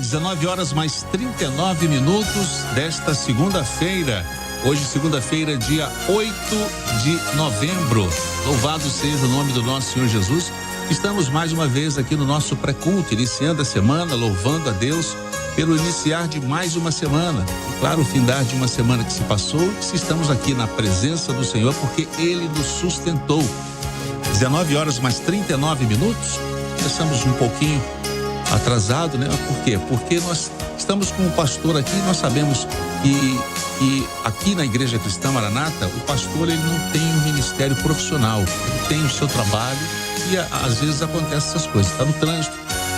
19 horas mais 39 minutos desta segunda-feira. Hoje, segunda-feira, dia 8 de novembro. Louvado seja o nome do nosso Senhor Jesus. Estamos mais uma vez aqui no nosso pré-culto, iniciando a semana, louvando a Deus pelo iniciar de mais uma semana. E claro, o findar de uma semana que se passou, se estamos aqui na presença do Senhor, porque Ele nos sustentou. 19 horas mais 39 minutos. Começamos um pouquinho atrasado, né? Por quê? Porque nós estamos com o pastor aqui, nós sabemos que aqui na Igreja Cristã Maranata, o pastor ele não tem um ministério profissional, ele tem o seu trabalho e às vezes acontecem essas coisas. Está no trânsito,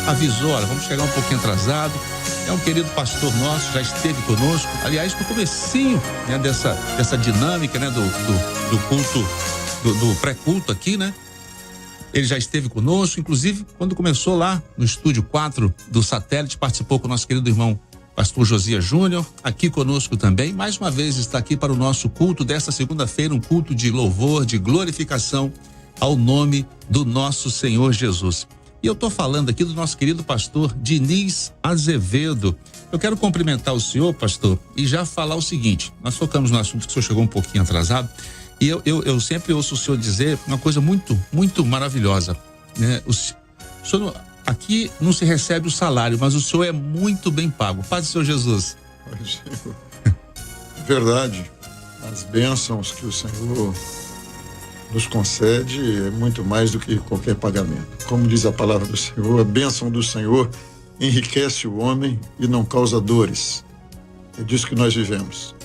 avisou, olha, vamos chegar um pouquinho atrasado. É um querido pastor nosso, já esteve conosco, aliás, no comecinho, né, dessa dinâmica, né, do culto, do pré-culto aqui, né? Ele já esteve conosco, inclusive quando começou lá no estúdio 4 do Satélite, participou com o nosso querido irmão pastor Josias Júnior, aqui conosco também. Mais uma vez está aqui para o nosso culto desta segunda-feira, um culto de louvor, de glorificação ao nome do nosso Senhor Jesus. E eu estou falando aqui do nosso querido pastor Diniz Azevedo. Eu quero cumprimentar o senhor, pastor, e já falar o seguinte: nós focamos no assunto que o senhor chegou um pouquinho atrasado. E eu sempre ouço o senhor dizer uma coisa muito, muito maravilhosa, né? O senhor, aqui não se recebe o salário, mas o senhor é muito bem pago. Paz do Senhor Jesus. Verdade. As bênçãos que o Senhor nos concede é muito mais do que qualquer pagamento. Como diz a palavra do Senhor, a bênção do Senhor enriquece o homem e não causa dores. É disso que nós vivemos.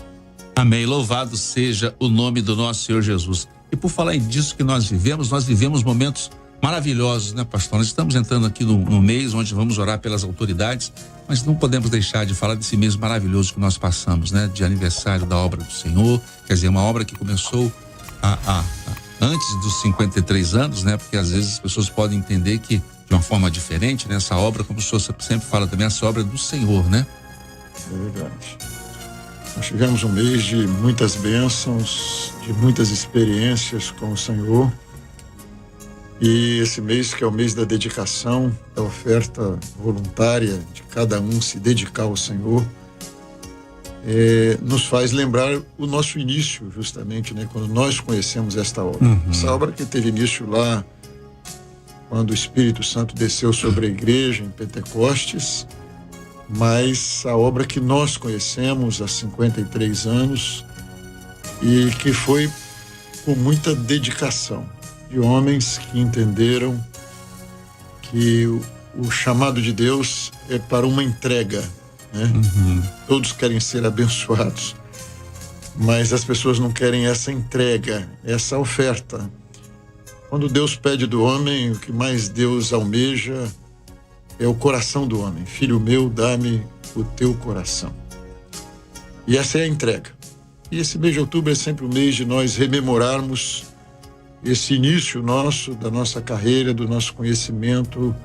Amém, louvado seja o nome do nosso Senhor Jesus. E por falar disso que nós vivemos momentos maravilhosos, né, pastor? Nós estamos entrando aqui no mês onde vamos orar pelas autoridades, mas não podemos deixar de falar desse mês maravilhoso que nós passamos, né? De aniversário da obra do Senhor, quer dizer, uma obra que começou antes dos 53 anos, né? Porque às vezes as pessoas podem entender que de uma forma diferente, né? Essa obra, como o senhor sempre fala também, essa obra é do Senhor, né? É verdade. Nós tivemos um mês de muitas bênçãos, de muitas experiências com o Senhor. E esse mês, que é o mês da dedicação, da oferta voluntária, de cada um se dedicar ao Senhor, nos faz lembrar o nosso início, justamente, né? Quando nós conhecemos esta obra. Essa obra que teve início lá, quando o Espírito Santo desceu sobre a igreja em Pentecostes, mas a obra que nós conhecemos há 53 anos e que foi com muita dedicação de homens que entenderam que o chamado de Deus é para uma entrega, né? Todos querem ser abençoados, mas as pessoas não querem essa entrega, essa oferta. Quando Deus pede do homem, o que mais Deus almeja é o coração do homem. Filho meu, dá-me o teu coração. E essa é a entrega. E esse mês de outubro é sempre o mês de nós rememorarmos esse início nosso, da nossa carreira, do nosso conhecimento,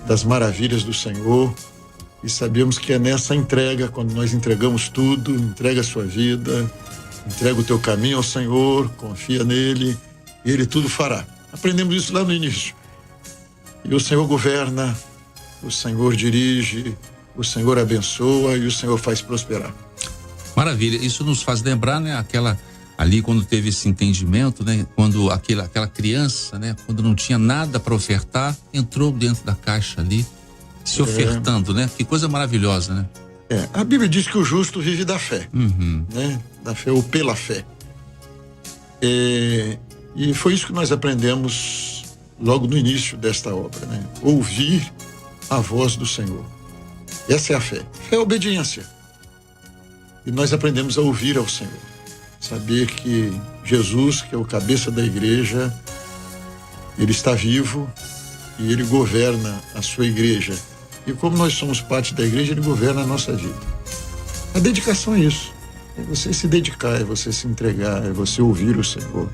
das maravilhas do Senhor. E sabemos que é nessa entrega, quando nós entregamos tudo, entrega a sua vida, entrega o teu caminho ao Senhor, confia nele, e Ele tudo fará. Aprendemos isso lá no início. E o Senhor governa, o Senhor dirige, o Senhor abençoa e o Senhor faz prosperar. Maravilha, isso nos faz lembrar, né, ali quando teve esse entendimento, né, quando aquela criança, né, quando não tinha nada para ofertar, entrou dentro da caixa ali, se ofertando, né? Que coisa maravilhosa, né? A Bíblia diz que o justo vive da fé, né? Da fé ou pela fé. E foi isso que nós aprendemos logo no início desta obra, né? Ouvir a voz do Senhor. Essa é a fé. Fé é obediência. E nós aprendemos a ouvir ao Senhor. Saber que Jesus, que é o cabeça da igreja, Ele está vivo e Ele governa a sua igreja. E como nós somos parte da igreja, Ele governa a nossa vida. A dedicação é isso. É você se dedicar, é você se entregar, é você ouvir o Senhor.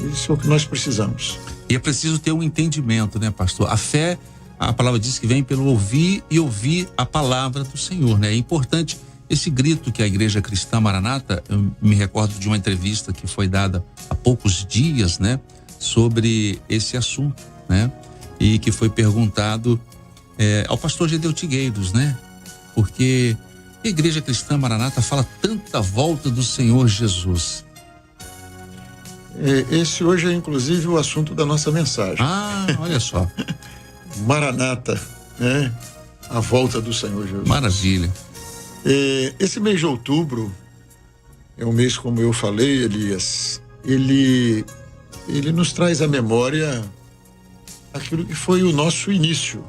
Isso é o que nós precisamos. E é preciso ter um entendimento, né, pastor? A fé, a palavra diz que vem pelo ouvir e ouvir a palavra do Senhor, né? É importante esse grito que a Igreja Cristã Maranata, eu me recordo de uma entrevista que foi dada há poucos dias, né, sobre esse assunto, né? E que foi perguntado ao pastor Gedeu Tigueiros, né? Porque a Igreja Cristã Maranata fala tanta volta do Senhor Jesus. Esse hoje é inclusive o assunto da nossa mensagem. Olha só. Maranata, né? A volta do Senhor Jesus. Maravilha. Esse mês de outubro é um mês, como eu falei, Elias, ele nos traz à memória aquilo que foi o nosso início.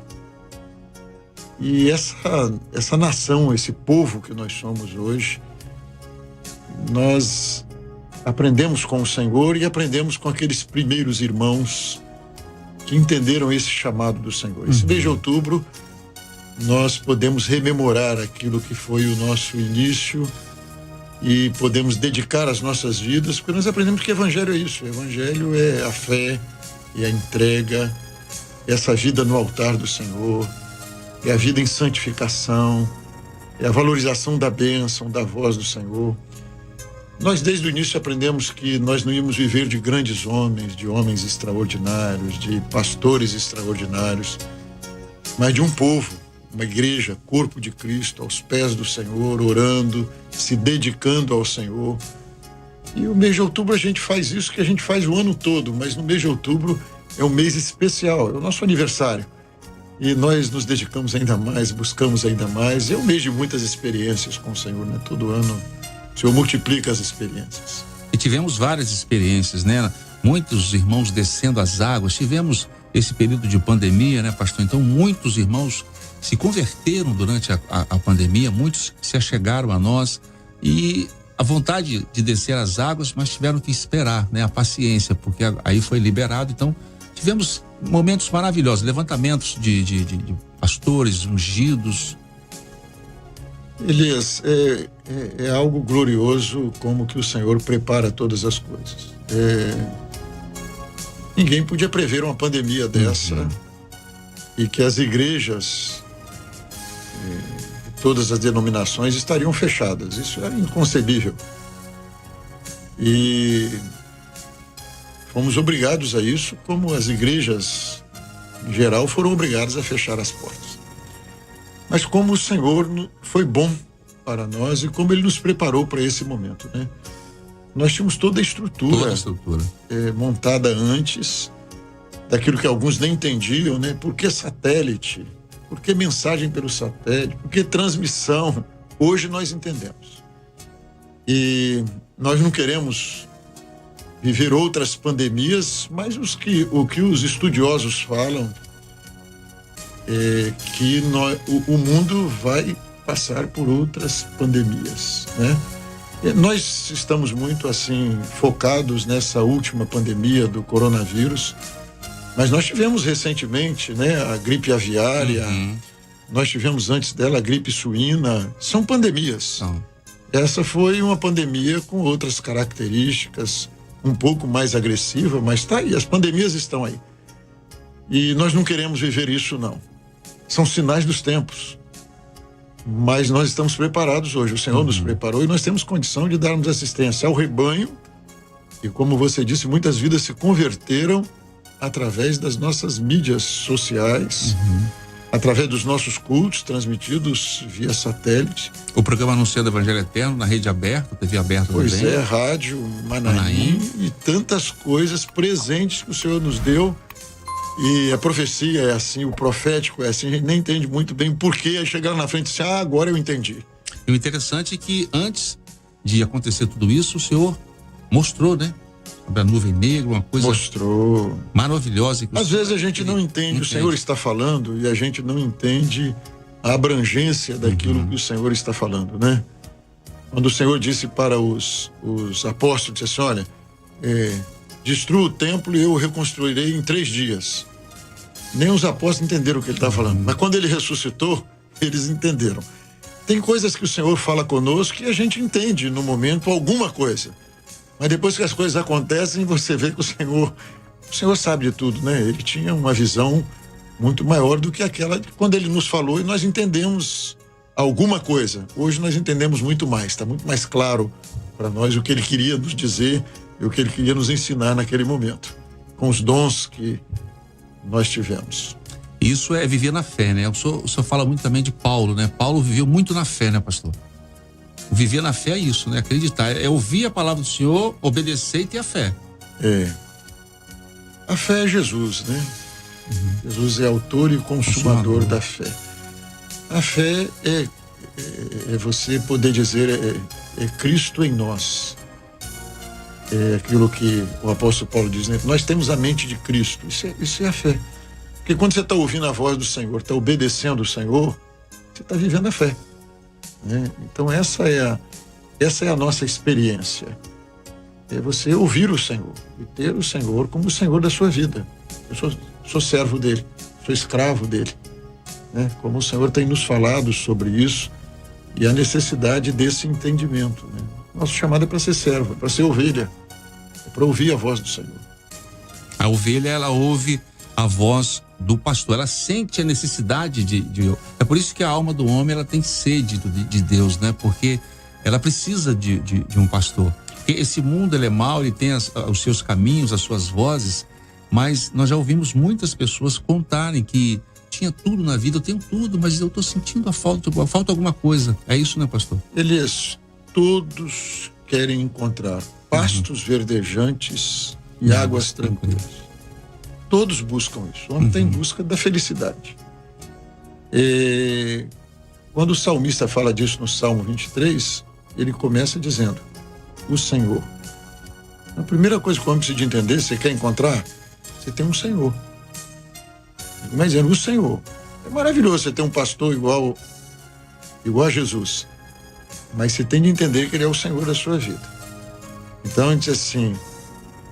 E essa nação, esse povo que nós somos hoje, nós aprendemos com o Senhor e aprendemos com aqueles primeiros irmãos que entenderam esse chamado do Senhor. Esse mês de outubro, nós podemos rememorar aquilo que foi o nosso início e podemos dedicar as nossas vidas, porque nós aprendemos que Evangelho é isso. O Evangelho é a fé, é a entrega, é essa vida no altar do Senhor, é a vida em santificação, é a valorização da bênção, da voz do Senhor. Nós desde o início aprendemos que nós não íamos viver de grandes homens, de homens extraordinários, de pastores extraordinários, mas de um povo, uma igreja, corpo de Cristo, aos pés do Senhor, orando, se dedicando ao Senhor. E o mês de outubro a gente faz isso que a gente faz o ano todo, mas no mês de outubro é um mês especial, é o nosso aniversário. E nós nos dedicamos ainda mais, buscamos ainda mais. É um mês de muitas experiências com o Senhor, né? Todo ano o Senhor multiplica as experiências. E tivemos várias experiências, né? Muitos irmãos descendo as águas. Tivemos esse período de pandemia, né, pastor? Então, muitos irmãos se converteram durante a pandemia, muitos se achegaram a nós e a vontade de descer as águas, mas tiveram que esperar, né? A paciência, porque aí foi liberado. Então, tivemos momentos maravilhosos, levantamentos de pastores ungidos. Elias, é algo glorioso como que o Senhor prepara todas as coisas. Ninguém podia prever uma pandemia dessa e que as igrejas, todas as denominações estariam fechadas. Isso era inconcebível. E fomos obrigados a isso, como as igrejas em geral foram obrigadas a fechar as portas. Mas como o Senhor foi bom para nós e como Ele nos preparou para esse momento, né? Nós tínhamos toda a estrutura montada antes, daquilo que alguns nem entendiam, né? Por que satélite? Por que mensagem pelo satélite? Por que transmissão? Hoje nós entendemos. E nós não queremos viver outras pandemias, mas o que os estudiosos falam é que o mundo vai passar por outras pandemias, né? Nós estamos muito assim focados nessa última pandemia do coronavírus, mas nós tivemos recentemente, né, a gripe aviária, nós tivemos antes dela a gripe suína. São pandemias. Essa foi uma pandemia com outras características, um pouco mais agressiva, mas tá aí, as pandemias estão aí. E nós não queremos viver isso, não. São sinais dos tempos. Mas nós estamos preparados hoje. O Senhor nos preparou e nós temos condição de darmos assistência ao rebanho. E como você disse, muitas vidas se converteram através das nossas mídias sociais, através dos nossos cultos transmitidos via satélite. O programa Anunciando o Evangelho Eterno na rede aberta, TV aberta também. Pois é, rádio, Manaim e tantas coisas presentes que o Senhor nos deu. E a profecia é assim, o profético é assim, a gente nem entende muito bem por quê, aí chegaram na frente e disseram, agora eu entendi. E o interessante é que antes de acontecer tudo isso, o Senhor mostrou, né? Sobre a nuvem negra, uma coisa maravilhosa. Às vezes a gente não entende, o Senhor está falando e a gente não entende a abrangência daquilo que o Senhor está falando, né? Quando o Senhor disse para os apóstolos, disse assim, olha, destrua o templo e eu o reconstruirei em 3 dias. Nem os apóstolos entenderam o que ele estava falando, mas quando ele ressuscitou, eles entenderam. Tem coisas que o Senhor fala conosco que a gente entende no momento alguma coisa, mas depois que as coisas acontecem, você vê que o Senhor sabe de tudo, né? Ele tinha uma visão muito maior do que aquela de quando ele nos falou e nós entendemos alguma coisa. Hoje nós entendemos muito mais, está muito mais claro para nós o que ele queria nos dizer e o que ele queria nos ensinar naquele momento, com os dons que nós tivemos. Isso é viver na fé, né? O senhor fala muito também de Paulo, né? Paulo viveu muito na fé, né, pastor? Viver na fé é isso, né? Acreditar, é ouvir a palavra do Senhor, obedecer e ter a fé. A fé é Jesus, né? Jesus é autor e consumador da fé. A fé é você poder dizer, é Cristo em nós. É aquilo que o apóstolo Paulo diz, né? Nós temos a mente de Cristo. Isso é a fé. Porque quando você está ouvindo a voz do Senhor, está obedecendo o Senhor, você está vivendo a fé, né? Então essa é a nossa experiência. É você ouvir o Senhor e ter o Senhor como o Senhor da sua vida. Eu sou servo dele, sou escravo dele, né? Como o Senhor tem nos falado sobre isso e a necessidade desse entendimento, né? Nosso chamado é para ser servo, é para ser ovelha, é para ouvir a voz do Senhor. A ovelha, ela ouve a voz do pastor, ela sente a necessidade de é por isso que a alma do homem, ela tem sede de Deus, né? Porque ela precisa de um pastor. Porque esse mundo, ele é mau, ele tem os seus caminhos, as suas vozes, mas nós já ouvimos muitas pessoas contarem que tinha tudo na vida, eu tenho tudo, mas eu estou sentindo falta alguma coisa. É isso, né, pastor? Elias, todos querem encontrar pastos verdejantes e águas tranquilas. Todos buscam isso. O homem está em busca da felicidade. Quando o salmista fala disso no Salmo 23, ele começa dizendo: o Senhor. A primeira coisa que o homem precisa de entender, você quer encontrar, você tem um Senhor. Ele começa dizendo, o Senhor. É maravilhoso você ter um pastor igual a Jesus. Mas você tem de entender que ele é o Senhor da sua vida. Então, ele diz assim,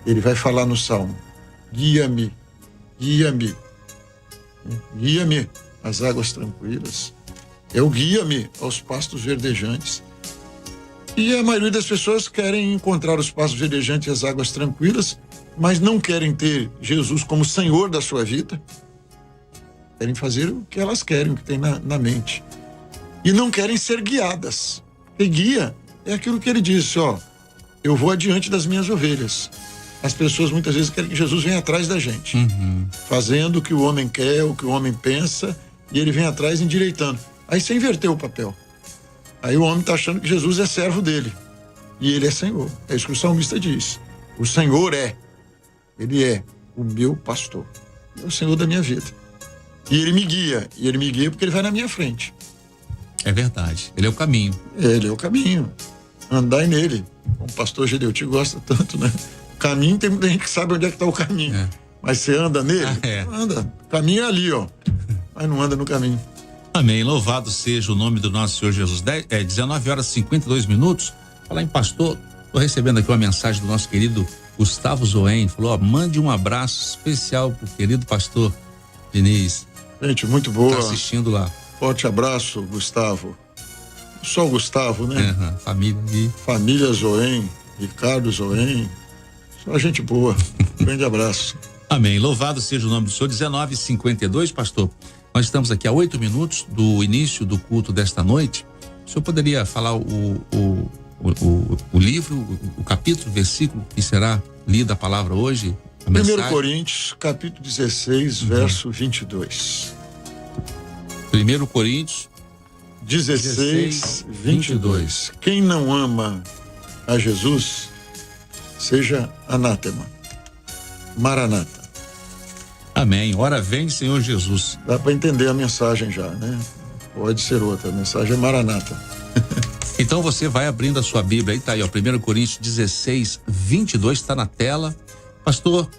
ele vai falar no Salmo: guia-me às águas tranquilas. É o guia-me aos pastos verdejantes. E a maioria das pessoas querem encontrar os pastos verdejantes e as águas tranquilas, mas não querem ter Jesus como Senhor da sua vida. Querem fazer o que elas querem, o que tem na mente. E não querem ser guiadas. E guia é aquilo que ele disse, eu vou adiante das minhas ovelhas. As pessoas muitas vezes querem que Jesus venha atrás da gente, fazendo o que o homem quer, o que o homem pensa, e ele vem atrás endireitando. Aí você inverteu o papel. Aí o homem está achando que Jesus é servo dele, e ele é Senhor. É isso que o salmista diz. O Senhor ele é o meu pastor, é o Senhor da minha vida. E ele me guia porque ele vai na minha frente. É verdade, ele é o caminho. Ele é o caminho. Andai nele. O pastor Gedeuti gosta tanto, né? Caminho, tem muita gente que sabe onde é que está o caminho. Mas você anda nele? Anda. O caminho é ali, mas não anda no caminho. Amém. Louvado seja o nome do nosso Senhor Jesus. 19h52. Falar em pastor, estou recebendo aqui uma mensagem do nosso querido Gustavo Zoen. Falou, mande um abraço especial pro querido pastor Diniz. Gente, muito boa. Tá assistindo lá. Forte abraço, Gustavo. Só o Gustavo, né? Família Zoen, Ricardo Zoen. Só gente boa. Grande abraço. Amém. Louvado seja o nome do Senhor. 19h52, pastor. Nós estamos aqui a 8 minutos do início do culto desta noite. O senhor poderia falar o livro, o capítulo, o versículo que será lida a palavra hoje? 1 Coríntios, capítulo 16, verso 22. 1 Coríntios 16, 22. Quem não ama a Jesus, seja anátema. Maranata. Amém. Ora vem, Senhor Jesus. Dá para entender a mensagem já, né? Pode ser outra. A mensagem é Maranata. Então você vai abrindo a sua Bíblia aí, tá aí, 1 Coríntios 16, 22, está na tela. Pastor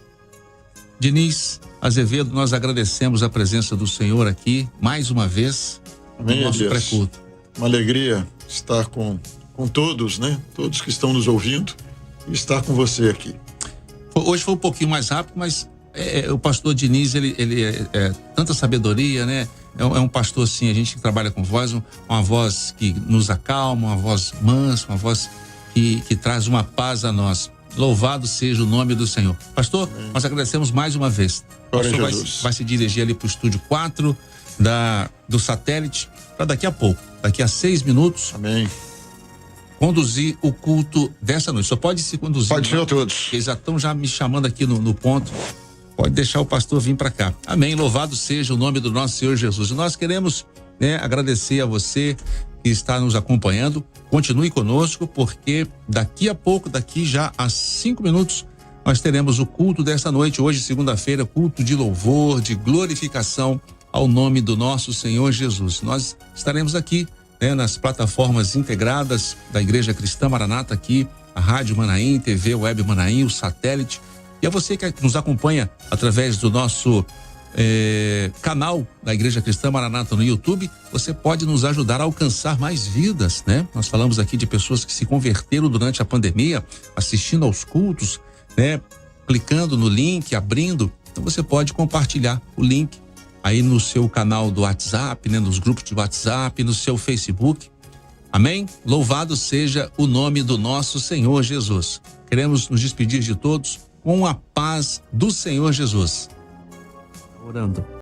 Diniz Azevedo, nós agradecemos a presença do Senhor aqui, mais uma vez, Amém, no nosso pré-culto. Uma alegria estar com todos, né? Todos que estão nos ouvindo e estar com você aqui. Hoje foi um pouquinho mais rápido, mas o pastor Diniz, ele é tanta sabedoria, né? É um pastor assim, a gente que trabalha com voz, uma voz que nos acalma, uma voz mansa, uma voz que traz uma paz a nós. Louvado seja o nome do Senhor. Pastor, nós agradecemos mais uma vez. O pastor vai se dirigir ali para o estúdio 4 do satélite, para daqui a pouco, daqui a 6 minutos. Amém. Conduzir o culto dessa noite. Só pode se conduzir. Pode ser a todos. Eles já estão me chamando aqui no ponto. pode deixar o pastor vir para cá. Amém. Louvado seja o nome do nosso Senhor Jesus. E nós queremos, agradecer a você que está nos acompanhando. Continue conosco, porque daqui a pouco, daqui já a 5 minutos, nós teremos o culto desta noite, hoje, segunda-feira, culto de louvor, de glorificação ao nome do nosso Senhor Jesus. Nós estaremos aqui, nas plataformas integradas da Igreja Cristã Maranata, aqui, a Rádio Manaim, TV Web Manaim, o satélite. E a você que nos acompanha através do nosso canal da Igreja Cristã Maranata no YouTube, você pode nos ajudar a alcançar mais vidas, né? Nós falamos aqui de pessoas que se converteram durante a pandemia, assistindo aos cultos, clicando no link, abrindo. Então você pode compartilhar o link aí no seu canal do WhatsApp, nos grupos de WhatsApp, no seu Facebook. Amém? Louvado seja o nome do nosso Senhor Jesus. Queremos nos despedir de todos com a paz do Senhor Jesus. Orando.